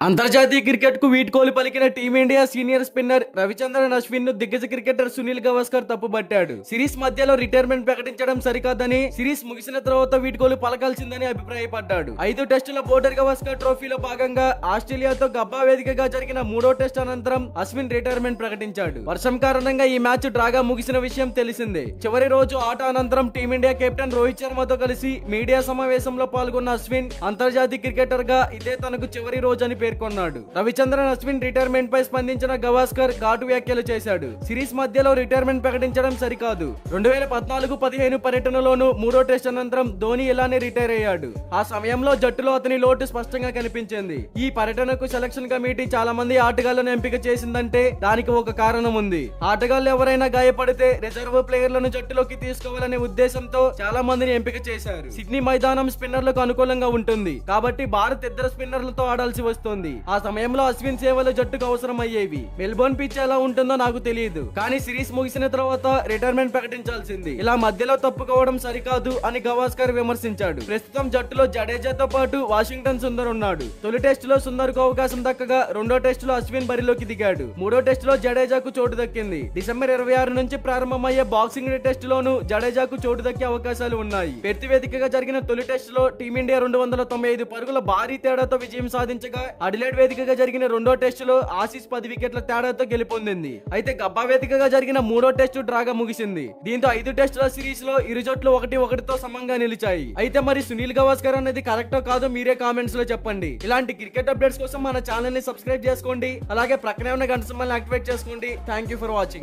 అంతర్జాతీయ క్రికెట్ కు వీడ్కోలు పలికిన team India senior spinner Ravichandran Ashwin ను దిగ్గజ క్రికెటర్ సునీల్ గవాస్కర్ తప్పుపట్టాడు. సిరీస్ మధ్యలో రిటైర్మెంట్ ప్రకటించడం సరికాదని, సిరీస్ ముగిసిన తర్వాత వీడ్కోలు పలకాల్సిందని అభిప్రాయపడ్డాడు. 5 టెస్టుల బోర్డర్ గవాస్కర్ ట్రోఫీలో భాగంగా ఆస్ట్రేలియాతో గబ్బా వేదికగా జరిగిన 3వ టెస్ట్ అనంతరం అశ్విన్ రిటైర్మెంట్ ప్రకటించాడు. వర్షం కారణంగా ఈ మ్యాచ్ డ్రాగా ముగిసిన విషయం తెలిసిందే. చివరి రోజు ఆట అనంతరం టీమిండియా కెప్టెన్ రోహిత్ శర్మతో కలిసి మీడియా సమావేశంలో పాల్గొన్న అశ్విన్ అంతర్జాతీయ క్రికెటర్ గా ఇదే తనకు చివరి రోజని పేర్కొన్నాడు. రవిచంద్రన్ అశ్విన్ రిటైర్మెంట్ పై స్పందించిన గవాస్కర్ ఘాటు వ్యాఖ్యలు చేశాడు. సిరీస్ మధ్యలో రిటైర్మెంట్ ప్రకటించడం సరికాదు. 2014-15 పర్యటనలోనూ 3వ టెస్ట్ అనంతరం ధోని ఇలానే రిటైర్ అయ్యాడు. ఆ సమయంలో జట్టులో అతని లోటు స్పష్టంగా కనిపించింది. ఈ పర్యటనకు సెలక్షన్ కమిటీ చాలా మంది ఆటగాళ్లను ఎంపిక చేసిందంటే దానికి ఒక కారణం ఉంది. ఆటగాళ్లు ఎవరైనా గాయపడితే రిజర్వ్ ప్లేయర్లను జట్టులోకి తీసుకోవాలనే ఉద్దేశంతో చాలా మందిని ఎంపిక చేశారు. సిడ్నీ మైదానం స్పిన్నర్లకు అనుకూలంగా ఉంటుంది కాబట్టి భారత్ ఇద్దరు స్పిన్నర్లతో ఆడాల్సి వస్తుంది. ఆ సమయంలో అశ్విన్ సేవలు జట్టుకు అవసరం అయ్యేవి. మెల్బోర్న్ పిచ్ ఎలా ఉంటుందో నాకు తెలియదు, కానీ సిరీస్ ముగిసిన తర్వాత రిటైర్మెంట్ ప్రకటించాల్సింది. ఇలా మధ్యలో తప్పుకోవడం సరికాదు అని గవాస్కర్ విమర్శించాడు. ప్రస్తుతం జట్టులో జడేజాతో పాటు వాషింగ్టన్ సుందర్ ఉన్నాడు. తొలి టెస్టులో సుందర్ కు అవకాశం దక్కగా 2వ టెస్టులో అశ్విన్ బరిలోకి దిగాడు. 3వ టెస్టులో జడేజాకు చోటు దక్కింది. డిసెంబర్ 26 నుంచి ప్రారంభమయ్యే బాక్సింగ్ డే టెస్టులోనూ జడేజాకు చోటు దక్కే అవకాశాలు ఉన్నాయి. పెర్త్ వేదికగా జరిగిన తొలి టెస్టులో టీమిండియా 295 పరుగుల భారీ తేడాతో విజయం సాధించగా, అడిలైడ్ వేదికగా జరిగిన 2వ టెస్టులో ఆసీస్ 10 వికెట్ల తేడాతో గెలుపొందింది. అయితే గబ్బా వేదికగా జరిగిన 3వ టెస్టు డ్రాగా ముగిసింది. దీంతో 5 టెస్టుల సిరీస్ లో ఇరు జట్లు 1-1తో సమంగా నిలిచాయి. అయితే మరి సునీల్ గవాస్కర్ అనేది కరెక్టో కాదో మీరే కామెంట్స్ లో చెప్పండి. ఇలాంటి క్రికెట్ అప్డేట్స్ కోసం మన ఛానల్ ని సబ్స్క్రైబ్ చేసుకోండి. అలాగే ప్రక్కనే ఉన్న గంట సింబల్ ని యాక్టివేట్ చేసుకోండి. Thank you for watching.